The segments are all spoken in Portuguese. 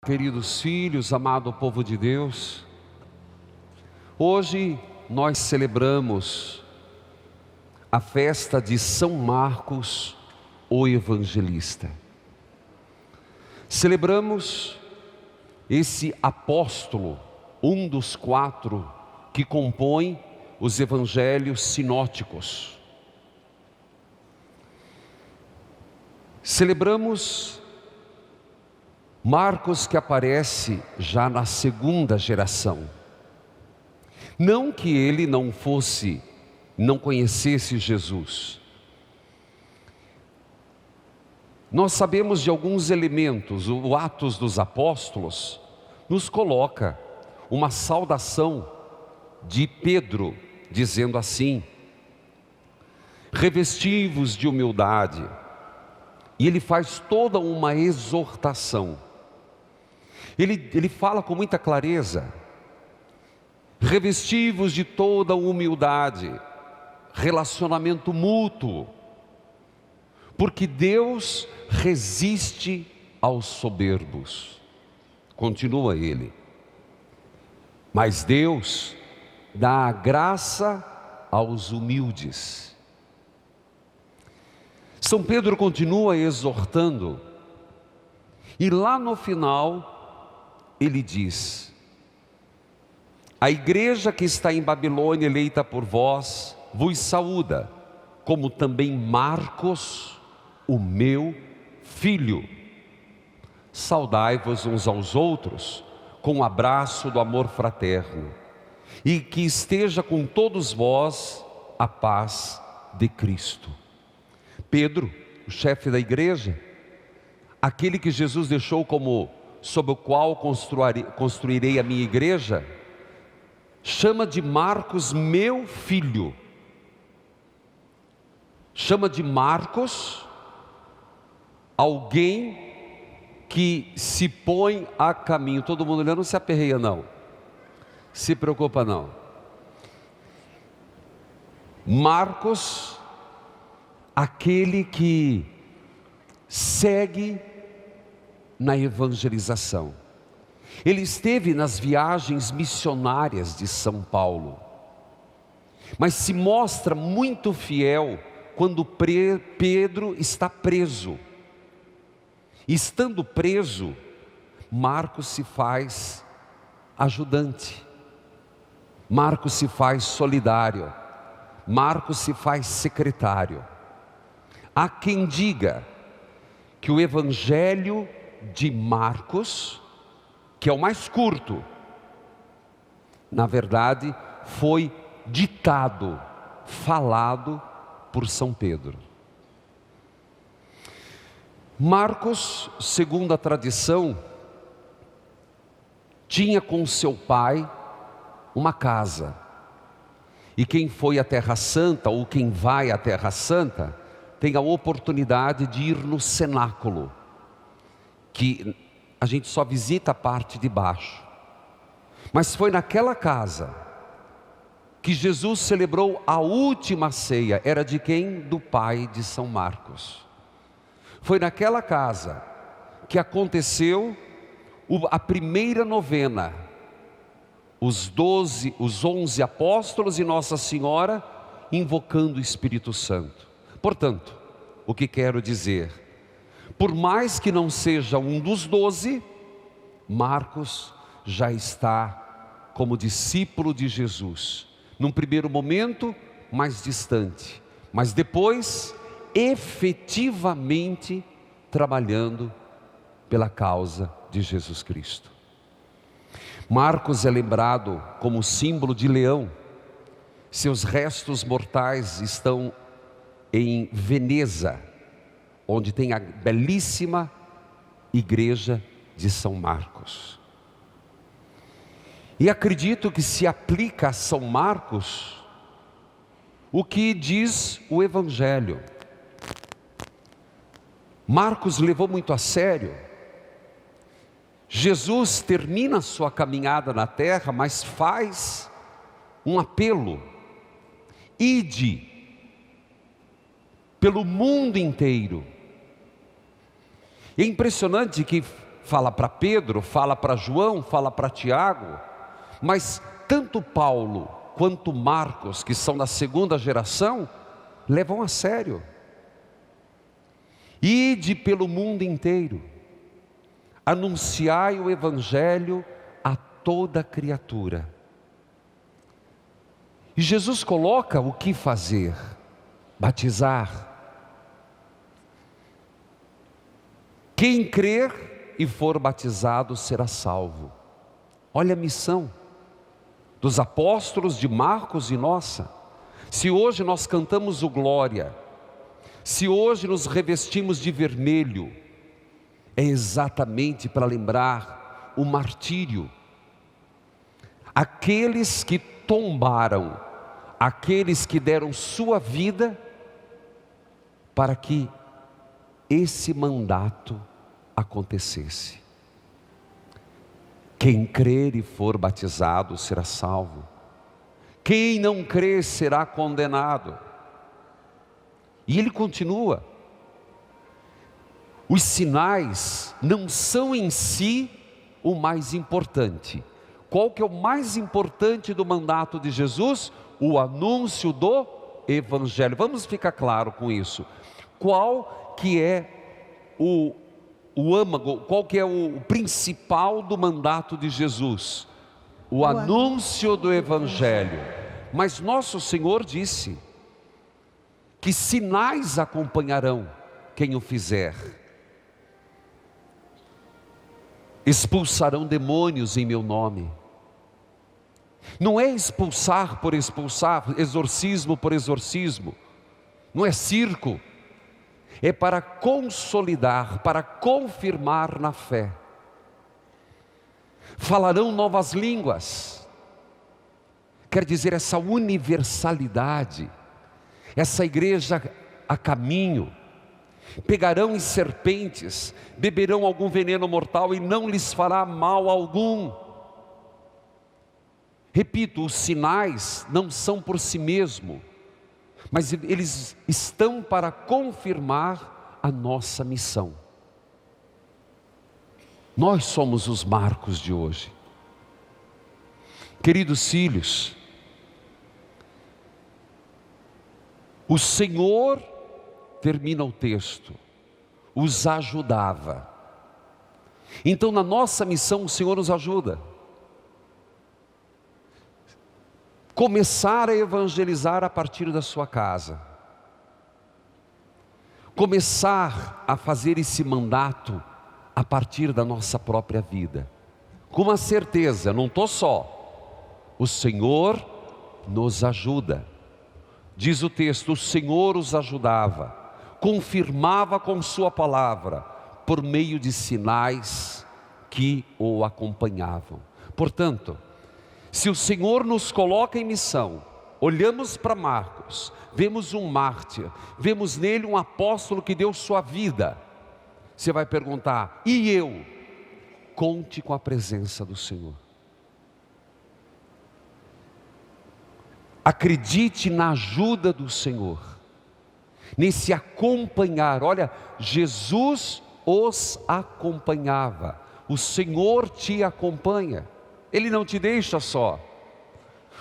Queridos filhos, amado povo de Deus, hoje nós celebramos a festa de São Marcos, o Evangelista. Celebramos esse apóstolo, um dos 4 que compõem os evangelhos sinóticos. Celebramos Marcos, que aparece já na 2ª geração. Não que ele não conhecesse Jesus. Nós sabemos de alguns elementos. O Atos dos Apóstolos nos coloca uma saudação de Pedro, dizendo assim: revesti-vos de humildade. E ele faz toda uma exortação. Ele fala com muita clareza: revesti-vos de toda humildade, relacionamento mútuo, porque Deus resiste aos soberbos. Continua ele: mas Deus dá a graça aos humildes. São Pedro continua exortando, e lá no final ele diz: a igreja que está em Babilônia, eleita por vós, vos saúda, como também Marcos, o meu filho. Saudai-vos uns aos outros com o abraço do amor fraterno, e que esteja com todos vós a paz de Cristo. Pedro, o chefe da igreja, aquele que Jesus deixou como sob o qual construirei a minha igreja, chama de Marcos meu filho. Chama de Marcos alguém que se põe a caminho. Todo mundo olhando, não se aperreia não, se preocupa não. Marcos, aquele que segue na evangelização. Ele esteve nas viagens missionárias de São Paulo, mas se mostra muito fiel quando Pedro está preso. Estando preso, Marcos se faz ajudante, Marcos se faz solidário, Marcos se faz secretário. Há quem diga que o evangelho de Marcos, que é o mais curto, na verdade foi ditado, falado por São Pedro. Marcos, segundo a tradição, tinha com seu pai uma casa, e quem foi à Terra Santa, ou quem vai à Terra Santa, tem a oportunidade de ir no cenáculo, que a gente só visita a parte de baixo. Mas foi naquela casa que Jesus celebrou a última ceia. Era de quem? Do pai de São Marcos. Foi naquela casa que aconteceu a primeira novena. Os 11 apóstolos e Nossa Senhora invocando o Espírito Santo. Portanto, o que quero dizer? Por mais que não seja um dos 12, Marcos já está como discípulo de Jesus. Num primeiro momento, mais distante, mas depois, efetivamente, trabalhando pela causa de Jesus Cristo. Marcos é lembrado como símbolo de leão. Seus restos mortais estão em Veneza, onde tem a belíssima igreja de São Marcos. E acredito que se aplica a São Marcos o que diz o Evangelho. Marcos levou muito a sério. Jesus termina a sua caminhada na terra, mas faz um apelo: ide pelo mundo inteiro. É impressionante que fala para Pedro, fala para João, fala para Tiago, mas tanto Paulo quanto Marcos, que são da segunda geração, levam a sério. Ide pelo mundo inteiro, anunciai o Evangelho a toda criatura. E Jesus coloca o que fazer: batizar. Quem crer e for batizado será salvo. Olha a missão dos apóstolos, de Marcos e nossa. Se hoje nós cantamos o Glória, se hoje nos revestimos de vermelho, é exatamente para lembrar o martírio. Aqueles que tombaram, aqueles que deram sua vida para que esse mandato acontecesse. Quem crer e for batizado será salvo. Quem não crer será condenado. E ele continua: os sinais não são em si o mais importante. Qual que é o mais importante do mandato de Jesus? O anúncio do Evangelho. Vamos ficar claro com isso. Qual que é o âmago, qual que é o principal do mandato de Jesus? O anúncio do Evangelho. Mas nosso Senhor disse que sinais acompanharão quem o fizer. Expulsarão demônios em meu nome. Não é expulsar por expulsar, exorcismo por exorcismo, não é circo, é para consolidar, para confirmar na fé. Falarão novas línguas, quer dizer, essa universalidade, essa igreja a caminho. Pegarão em serpentes, beberão algum veneno mortal e não lhes fará mal algum. Repito, os sinais não são por si mesmo, mas eles estão para confirmar a nossa missão. Nós somos os marcos de hoje. Queridos filhos, o Senhor, termina o texto, os ajudava. Então na nossa missão o Senhor nos ajuda. Começar a evangelizar a partir da sua casa. Começar a fazer esse mandato a partir da nossa própria vida. Com uma certeza, não estou só. O Senhor nos ajuda. Diz o texto, o Senhor os ajudava, confirmava com sua palavra, por meio de sinais que o acompanhavam. Portanto, se o Senhor nos coloca em missão, olhamos para Marcos, vemos um mártir, vemos nele um apóstolo que deu sua vida. Você vai perguntar, e eu? Conte com a presença do Senhor. Acredite na ajuda do Senhor, nesse acompanhar. Olha, Jesus os acompanhava, o Senhor te acompanha, Ele não te deixa só,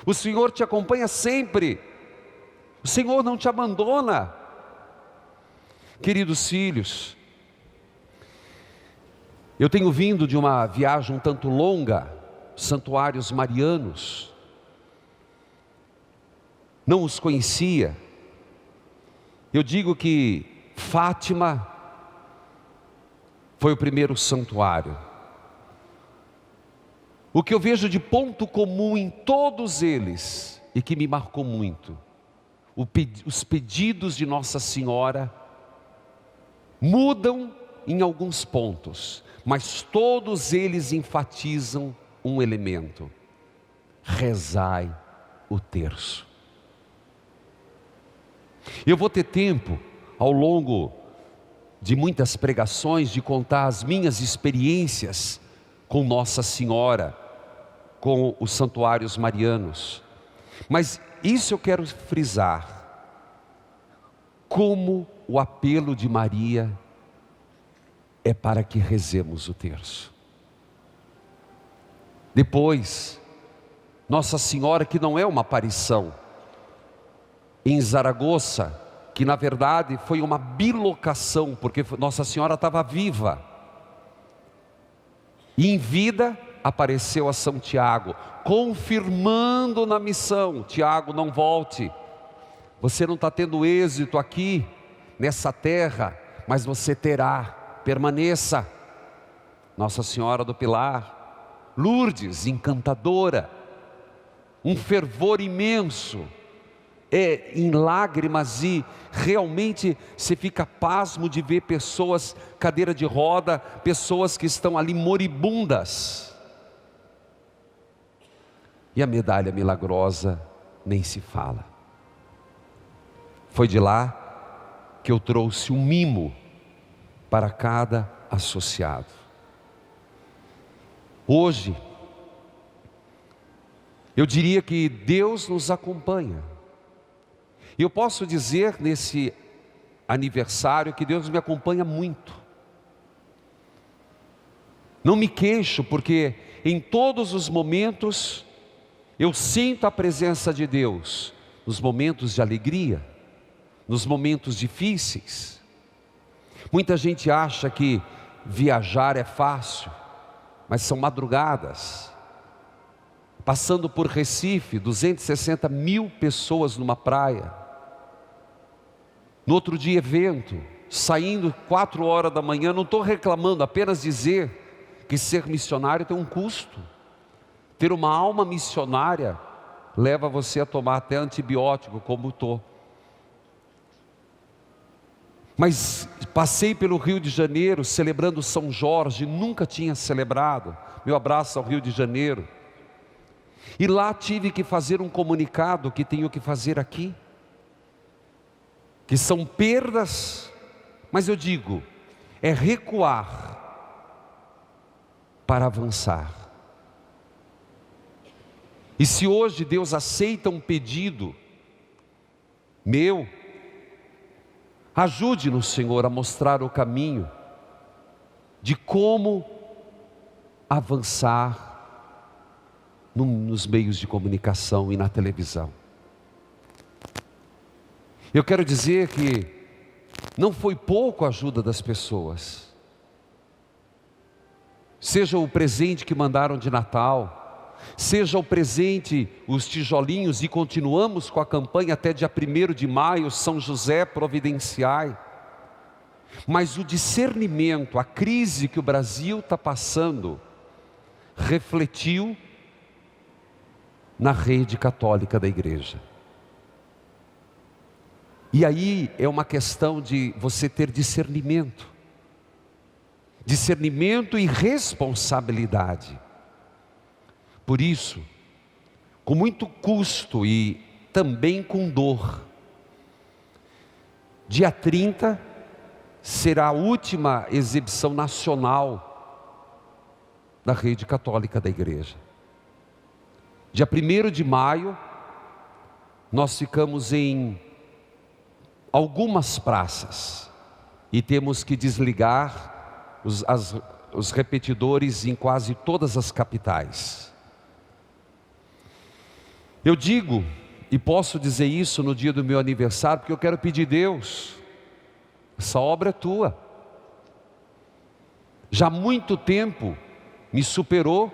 o Senhor te acompanha sempre, o Senhor não te abandona. Queridos filhos, eu tenho vindo de uma viagem um tanto longa, santuários marianos, não os conhecia. Eu digo que Fátima foi o primeiro santuário. O que eu vejo de ponto comum em todos eles, e que me marcou muito, os pedidos de Nossa Senhora mudam em alguns pontos, mas todos eles enfatizam um elemento: rezai o terço. Eu vou ter tempo, ao longo de muitas pregações, de contar as minhas experiências com Nossa Senhora, com os santuários marianos. Mas isso eu quero frisar, como o apelo de Maria é para que rezemos o terço. Depois, Nossa Senhora, que não é uma aparição, em Zaragoza, que na verdade foi uma bilocação, porque Nossa Senhora estava viva, e em vida apareceu a São Tiago, confirmando na missão: Tiago, não volte, você não está tendo êxito aqui, nessa terra, mas você terá, permaneça. Nossa Senhora do Pilar, Lourdes, encantadora, um fervor imenso, em lágrimas, e realmente você fica pasmo de ver pessoas, cadeira de roda, pessoas que estão ali moribundas. E a medalha milagrosa nem se fala. Foi de lá que eu trouxe um mimo para cada associado. Hoje, eu diria que Deus nos acompanha. E eu posso dizer nesse aniversário que Deus me acompanha muito. Não me queixo, porque em todos os momentos eu sinto a presença de Deus, nos momentos de alegria, nos momentos difíceis. Muita gente acha que viajar é fácil, mas são madrugadas. Passando por Recife, 260 mil pessoas numa praia. No outro dia evento, saindo 4 horas da manhã. Não estou reclamando, apenas dizer que ser missionário tem um custo. Ter uma alma missionária leva você a tomar até antibiótico, como estou. Mas passei pelo Rio de Janeiro celebrando São Jorge, nunca tinha celebrado. Meu abraço ao Rio de Janeiro. E lá tive que fazer um comunicado que tenho que fazer aqui, que são perdas, mas eu digo, é recuar para avançar. E se hoje Deus aceita um pedido meu, ajude-nos, Senhor, a mostrar o caminho de como avançar nos meios de comunicação e na televisão. Eu quero dizer que não foi pouco a ajuda das pessoas. Seja o presente que mandaram de Natal, seja o presente, os tijolinhos, e continuamos com a campanha até dia 1º de maio, São José providenciai. Mas o discernimento, a crise que o Brasil está passando, refletiu na rede católica da igreja. E aí é uma questão de você ter discernimento. Discernimento e responsabilidade. Por isso, com muito custo e também com dor, dia 30 será a última exibição nacional da rede católica da igreja. Dia 1º de maio, nós ficamos em algumas praças e temos que desligar os repetidores em quase todas as capitais. Eu digo, e posso dizer isso no dia do meu aniversário, porque eu quero pedir: Deus, essa obra é tua. Já há muito tempo me superou.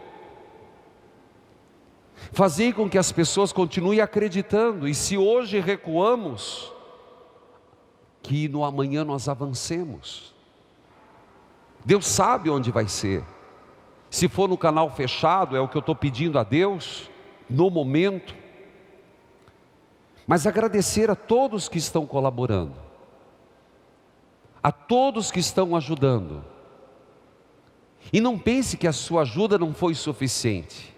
Fazei com que as pessoas continuem acreditando, e se hoje recuamos, que no amanhã nós avancemos. Deus sabe onde vai ser. Se for no canal fechado, é o que eu estou pedindo a Deus, no momento. Mas agradecer a todos que estão colaborando, a todos que estão ajudando. E não pense que a sua ajuda não foi suficiente.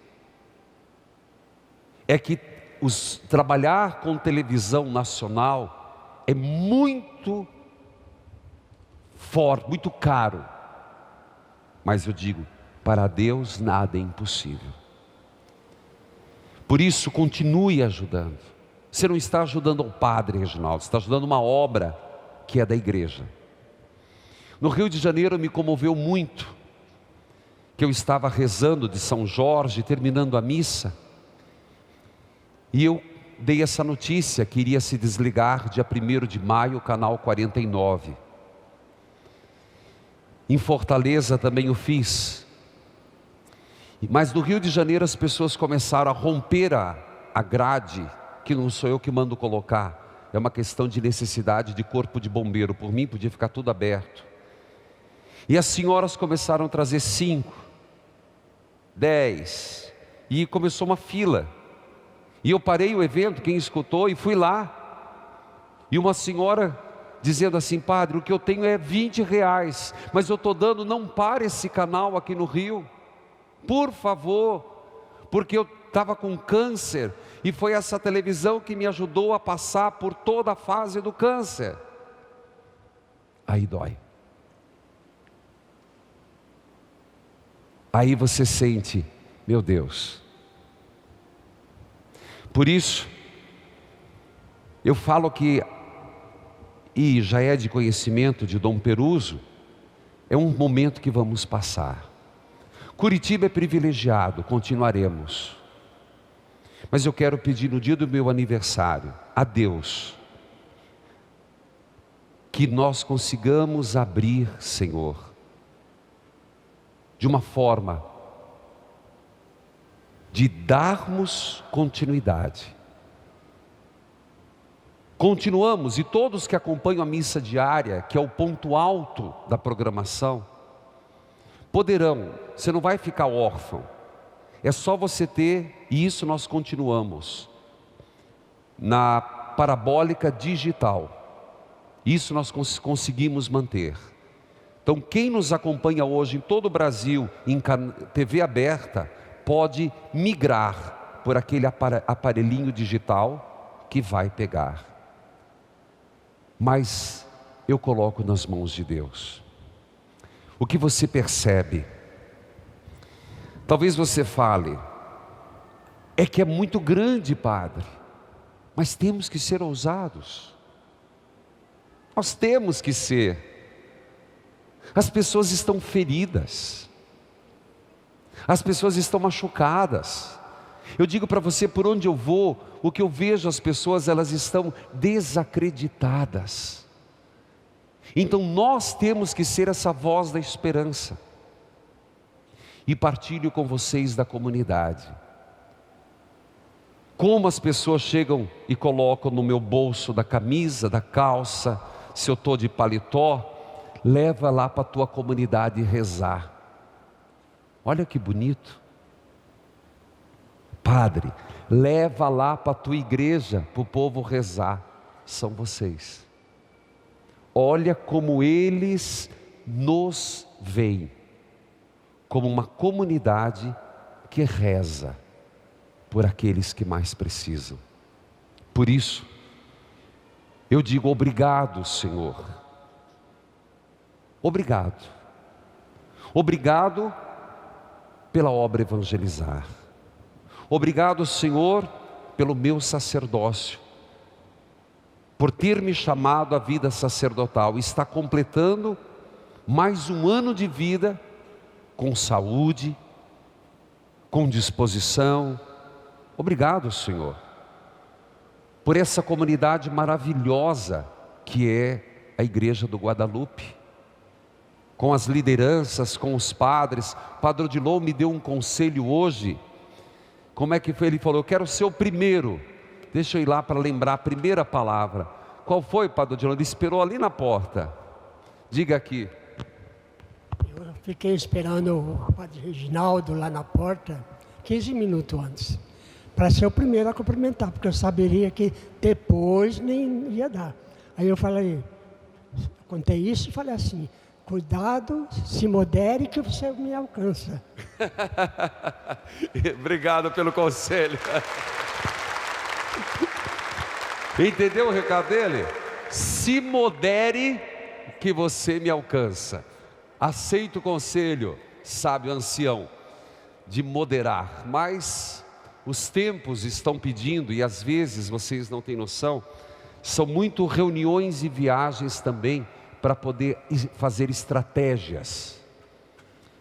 É que trabalhar com televisão nacional é muito forte, muito caro. Mas eu digo, para Deus nada é impossível. Por isso, continue ajudando. Você não está ajudando ao padre, Reginaldo, você está ajudando uma obra que é da igreja. No Rio de Janeiro me comoveu muito, que eu estava rezando de São Jorge, terminando a missa, e eu dei essa notícia que iria se desligar dia 1º de maio, o canal 49. Em Fortaleza também o fiz. Mas no Rio de Janeiro as pessoas começaram a romper a grade, que não sou eu que mando colocar, é uma questão de necessidade de corpo de bombeiro. Por mim podia ficar tudo aberto. E as senhoras começaram a trazer 5, 10, e começou uma fila. E eu parei o evento, quem escutou, e fui lá. E uma senhora dizendo assim: padre, o que eu tenho é R$20, mas eu estou dando, não para esse canal aqui no Rio, por favor, porque eu estava com câncer, e foi essa televisão que me ajudou a passar por toda a fase do câncer. Aí dói. Aí você sente, meu Deus. Por isso, eu falo que, e já é de conhecimento de Dom Peruso, é um momento que vamos passar. Curitiba é privilegiado, continuaremos. Mas eu quero pedir no dia do meu aniversário, a Deus, que nós consigamos abrir, Senhor, de uma forma de darmos continuidade. Continuamos, e todos que acompanham a missa diária, que é o ponto alto da programação, poderão, você não vai ficar órfão, é só você ter, e isso nós continuamos, na parabólica digital, isso nós conseguimos manter. Então quem nos acompanha hoje em todo o Brasil, em TV aberta, pode migrar por aquele aparelhinho digital que vai pegar. Mas eu coloco nas mãos de Deus. O que você percebe? Talvez você fale, é que é muito grande, padre, mas temos que ser ousados. Nós temos que ser. As pessoas estão feridas. As pessoas estão machucadas. Eu digo para você, por onde eu vou, o que eu vejo as pessoas, elas estão desacreditadas. Então nós temos que ser essa voz da esperança. E partilho com vocês da comunidade. Como as pessoas chegam e colocam no meu bolso da camisa, da calça, se eu estou de paletó, leva lá para a tua comunidade rezar. Olha que bonito. Padre, leva lá para a tua igreja, para o povo rezar. São vocês. Olha como eles nos veem, como uma comunidade que reza por aqueles que mais precisam. Por isso, eu digo obrigado, Senhor. Obrigado. Obrigado pela obra evangelizar. Obrigado, Senhor, pelo meu sacerdócio, por ter me chamado à vida sacerdotal. Está completando mais um ano de vida com saúde, com disposição. Obrigado, Senhor, por essa comunidade maravilhosa que é a Igreja do Guadalupe, com as lideranças, com os padres. Padre Odilon me deu um conselho hoje. Como é que foi? Ele falou: eu quero ser o primeiro. Deixa eu ir lá para lembrar a primeira palavra. Qual foi, Padre Odilon? Ele esperou ali na porta. Diga aqui. Eu fiquei esperando o Padre Reginaldo lá na porta 15 minutos antes, para ser o primeiro a cumprimentar, porque eu saberia que depois nem ia dar. Aí eu falei, contei isso e falei assim: cuidado, se modere que você me alcança. Obrigado pelo conselho. Entendeu o recado dele? Se modere que você me alcança. Aceito o conselho, sábio ancião, de moderar. Mas os tempos estão pedindo, e às vezes vocês não têm noção, são muito reuniões e viagens também para poder fazer estratégias.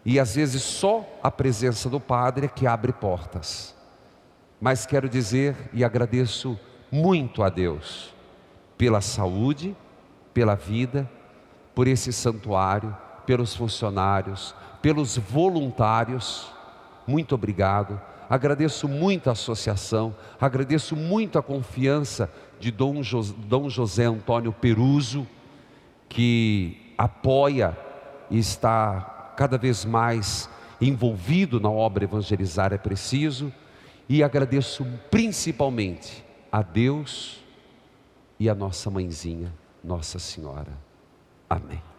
E às vezes só a presença do Padre é que abre portas. Mas quero dizer e agradeço muito a Deus pela saúde, pela vida, por esse santuário, pelos funcionários, pelos voluntários. Muito obrigado. Agradeço muito a associação, agradeço muito a confiança de Dom José Antônio Peruso, que apoia e está cada vez mais envolvido na obra Evangelizar é Preciso. E agradeço principalmente a Deus e a nossa mãezinha, Nossa Senhora. Amém.